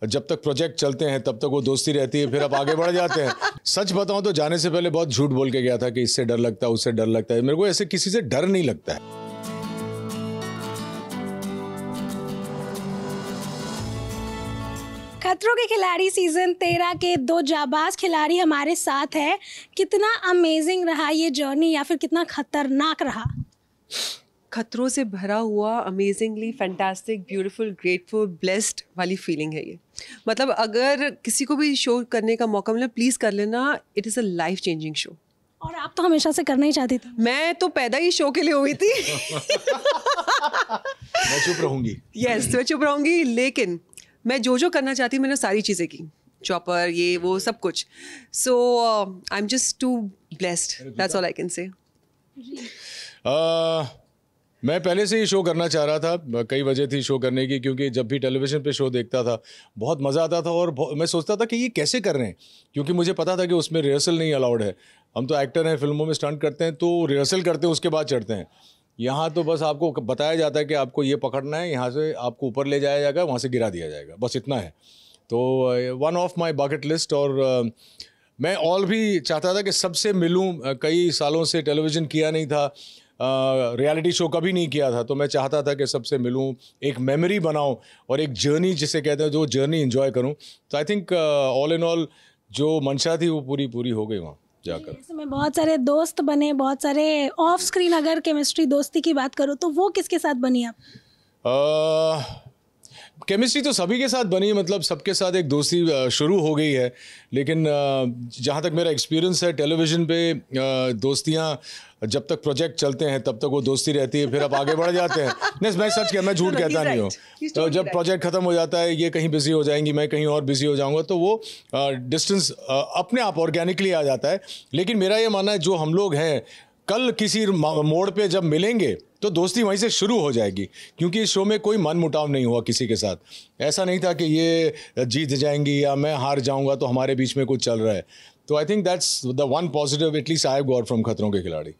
जब तक प्रोजेक्ट चलते हैं तब तक वो दोस्ती रहती है, फिर आप आगे बढ़ जाते हैं। सच बताऊं तो जाने से पहले बहुत झूठ बोल के गया था कि इससे डर लगता है, उससे डर लगता है। मेरे को ऐसे किसी से डर नहीं लगता है। खतरों के खिलाड़ी सीजन 13 के 2 जाबाज खिलाड़ी हमारे साथ है। कितना अमेजिंग रहा ये जर्नी या फिर कितना खतरनाक रहा? खतरों से भरा हुआ, amazingly fantastic, beautiful, grateful, blessed वाली फीलिंग है ये। मतलब अगर किसी को भी शो करने का मौका मिले प्लीज़ कर लेना। It is a life changing show. और आप तो हमेशा से करना ही चाहती थी। मैं तो पैदा ही शो के लिए हुई थी। मैं चुप रहूंगी। यस, मैं चुप रहूंगी, लेकिन मैं जो करना चाहती मैंने सारी चीज़ें की। चॉपर, ये वो सब कुछ। So I am just too blessed, that's all I can say. मैं पहले से ही शो करना चाह रहा था। कई वजह थी शो करने की, क्योंकि जब भी टेलीविज़न पे शो देखता था बहुत मज़ा आता था और मैं सोचता था कि ये कैसे कर रहे हैं, क्योंकि मुझे पता था कि उसमें रिहर्सल नहीं अलाउड है। हम तो एक्टर हैं, फिल्मों में स्टंट करते हैं तो रिहर्सल करते हैं, उसके बाद चढ़ते हैं। यहाँ तो बस आपको बताया जाता है कि आपको ये पकड़ना है, यहाँ से आपको ऊपर ले जाया जाएगा, वहाँ से गिरा दिया जाएगा, बस इतना है। तो one of my bucket list. और मैं और भी चाहता था कि सबसे मिलूँ। कई सालों से टेलीविज़न किया नहीं था, रियलिटी शो कभी नहीं किया था, तो मैं चाहता था कि सबसे मिलूं, एक मेमोरी बनाऊं और एक जर्नी जिसे कहते हैं, जो जर्नी एंजॉय करूं। तो I think all in all जो मंशा थी वो पूरी हो गई वहाँ जाकर। इसमें बहुत सारे दोस्त बने, बहुत सारे ऑफ स्क्रीन अगर केमिस्ट्री दोस्ती की बात करूँ तो वो किसके साथ बनी आप? केमिस्ट्री तो सभी के साथ बनी, मतलब सबके साथ एक दोस्ती शुरू हो गई है। लेकिन जहाँ तक मेरा एक्सपीरियंस है टेलीविज़न पे, दोस्तियाँ जब तक प्रोजेक्ट चलते हैं तब तक वो दोस्ती रहती है, फिर आप आगे बढ़ जाते हैं। नहीं, मैं सच मैं झूठ कहता नहीं हूँ। तो जब प्रोजेक्ट ख़त्म हो जाता है, ये कहीं बिजी हो जाएंगी, मैं कहीं और बिजी हो जाऊँगा, तो वो डिस्टेंस अपने आप ऑर्गेनिकली आ जाता है। लेकिन मेरा ये मानना है जो हम लोग हैं, कल किसी मोड़ पे जब मिलेंगे तो दोस्ती वहीं से शुरू हो जाएगी, क्योंकि इस शो में कोई मन मुटाव नहीं हुआ किसी के साथ। ऐसा नहीं था कि ये जीत जाएंगी या मैं हार जाऊंगा तो हमारे बीच में कुछ चल रहा है। तो I think that's the one positive at least I have got from खतरों के खिलाड़ी।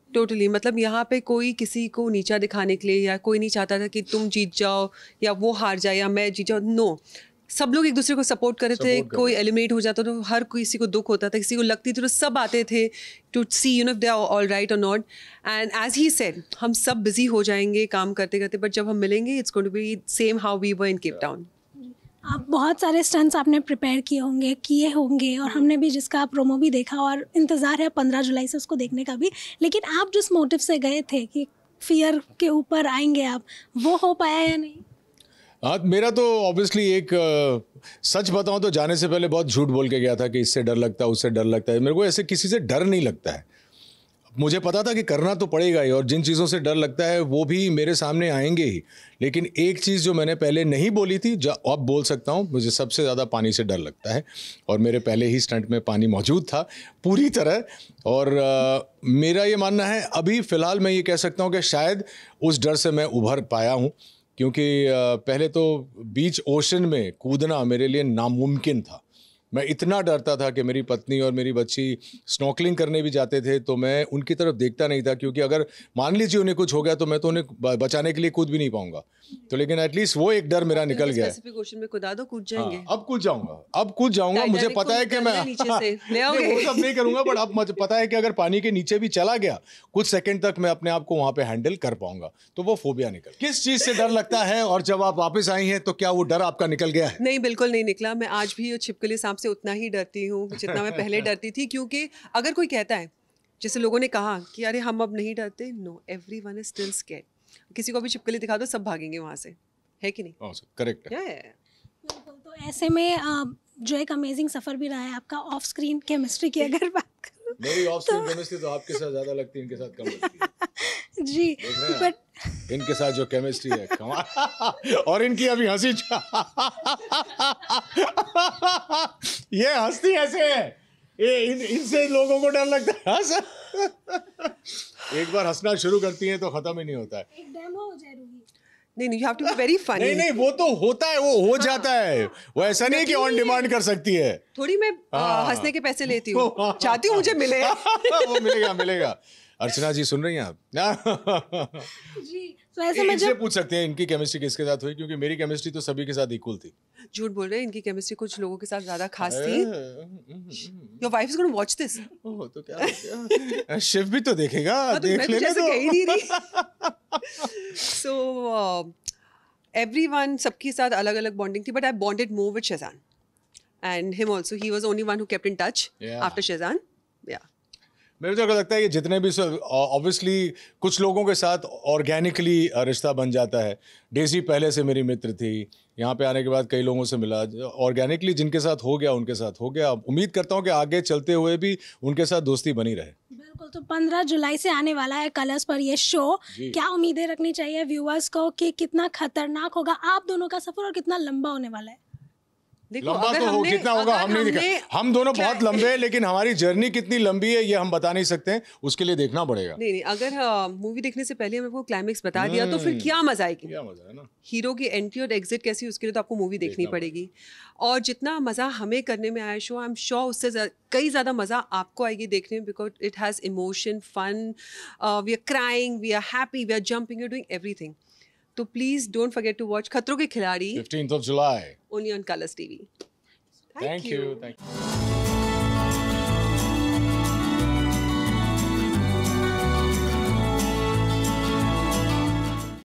टोटली मतलब यहाँ पे कोई किसी को नीचा दिखाने के लिए या कोई नहीं चाहता था कि तुम जीत जाओ या वो हार जाए या मैं जीत जाऊँ। नो, सब लोग एक दूसरे को सपोर्ट कर रहे थे। कोई एलिमिनेट हो जाता तो हर किसी को दुख होता था, किसी को लगती थी तो सब आते थे to see you know if they are all right और not. And as he said, हम सब बिजी हो जाएंगे काम करते करते, बट जब हम मिलेंगे it's going to be same how we were in Cape Town. आप बहुत सारे स्टंट्स आपने प्रिपेयर किए होंगे और हमने भी जिसका प्रोमो भी देखा और इंतज़ार है 15 जुलाई से उसको देखने का भी। लेकिन आप जिस मोटिव से गए थे कि फियर के ऊपर आएंगे आप, वो हो पाया या नहीं? हाँ, मेरा तो ऑब्वियसली एक सच बताऊं तो जाने से पहले बहुत झूठ बोल के गया था कि इससे डर लगता है, उससे डर लगता है। मेरे को ऐसे किसी से डर नहीं लगता है। मुझे पता था कि करना तो पड़ेगा ही, और जिन चीज़ों से डर लगता है वो भी मेरे सामने आएंगे ही। लेकिन एक चीज़ जो मैंने पहले नहीं बोली थी, जो अब बोल सकता हूँ, मुझे सबसे ज़्यादा पानी से डर लगता है, और मेरे पहले ही स्टंट में पानी मौजूद था पूरी तरह। और मेरा ये मानना है, अभी फ़िलहाल मैं ये कह सकता हूँ कि शायद उस डर से मैं उभर पाया हूँ, क्योंकि पहले तो बीच ओशन में कूदना मेरे लिए नामुमकिन था। मैं इतना डरता था कि मेरी पत्नी और मेरी बच्ची स्नॉर्कलिंग करने भी जाते थे तो मैं उनकी तरफ देखता नहीं था, क्योंकि अगर मान लीजिए उन्हें कुछ हो गया तो मैं तो उन्हें बचाने के लिए कूद भी नहीं पाऊंगा। तो लेकिन एटलीस्ट वो एक डर मेरा निकल गया है। स्पेसिफिक ओशन में कूदा दो, कूद जाएंगे। हाँ, अब कूद जाऊंगा। मुझे पता है कि मैं वो सब नहीं करूंगा, बट अब मुझे पता है कि अगर पानी के नीचे भी चला गया कुछ सेकंड तक मैं अपने आप को वहां पे हैंडल कर पाऊंगा। तो वो फोबिया निकल। किस चीज से डर लगता है, और जब आप वापस आई हैं तो क्या वो डर आपका निकल गया है? नहीं, बिल्कुल नहीं निकला। मैं आज भी छिपकली सांप से उतना ही डरती हूँ जितना मैं पहले डरती थी। क्योंकि अगर कोई कहता है, जैसे लोगों ने कहा कि अरे हम अब नहीं डरते, no, everyone is still scared. किसी को भी छिपकली दिखा दो, सब भागेंगे वहां से, है कि नहीं? करेक्ट है। बिल्कुल। तो ऐसे में जो एक अमेजिंग सफर भी रहा है आपका ऑफ स्क्रीन केमिस्ट्री की अगर बात करूं, मेरी ऑफ स्क्रीन केमिस्ट्री तो आपके साथ ज्यादा लगती है, इनके साथ कम लगती है। जी, बट इनके साथ जो केमिस्ट्री है कमाल। और इनकी अभी हंसी ये हंसती ऐसे है, इनसे लोगों को डर लगता है। एक बार हंसना शुरू करती हैं तो खत्म ही नहीं होता है। एक डेमो हो जाए रूही। नहीं, you have to be very funny। नहीं, वो तो होता है, वो हो जाता है। वो ऐसा नहीं है कि ऑन डिमांड कर सकती है। थोड़ी मैं हंसने के पैसे लेती हूँ, चाहती हूँ मुझे मिले। वो मिलेगा। अर्चना जी सुन रही हैं आप? जी तो ऐसे में इनसे जब पूछ सकते हैं इनकी केमिस्ट्री किसके साथ हुई, क्योंकि मेरी केमिस्ट्री तो सभी के साथ इक्वल थी। झूठ बोल रहे हैं, इनकी केमिस्ट्री कुछ लोगों के साथ ज्यादा खास थी। Your wife is going to watch this. Oh, तो क्या शिव भी तो देखेगा, तो देख मैं तो लेने जैसे दो। कह ही नहीं रही। सो एवरीवन, सबके साथ अलग अलग बॉन्डिंग थी, but I bonded more with Schezwan and him also. He was only one who kept in touch Yeah. After Schezwan. या मेरे तो लगता है कि जितने भी ऑब्वियसली कुछ लोगों के साथ ऑर्गेनिकली रिश्ता बन जाता है। डेजी पहले से मेरी मित्र थी, यहाँ पे आने के बाद कई लोगों से मिला, ऑर्गेनिकली जिनके साथ हो गया उनके साथ हो गया। उम्मीद करता हूँ कि आगे चलते हुए भी उनके साथ दोस्ती बनी रहे। बिल्कुल, तो 15 जुलाई से आने वाला है कलर्स पर ये शो। क्या उम्मीदें रखनी चाहिए व्यूअर्स को कि कितना खतरनाक होगा आप दोनों का सफर और कितना लंबा होने वाला है? देखो, लंबा अगर तो हो, हमने- कितना होगा अगर हम नहीं हमने- दिखा। हम दोनों बहुत लंबे हैं, लेकिन हमारी जर्नी कितनी लंबी है ये हम बता नहीं सकते हैं, उसके लिए देखना पड़ेगा। नहीं, अगर मूवी देखने से पहले हमें वो क्लाइमेक्स बता दिया तो फिर क्या मजा आएगी। क्या मजा है ना। हीरो की एंट्री और एग्जिट कैसी है, उसके लिए तो आपको मूवी देखनी पड़ेगी। और जितना मज़ा हमें करने में आया शो, आई एम श्योर उससे कई ज़्यादा मज़ा आपको आएगी देखने में, because it has emotion, fun, we are crying, we are happy, we are jumping, you doing everything. तो please don't forget to watch Khatron Ke Khiladi 15th of July। Only on Colors TV. Thank you.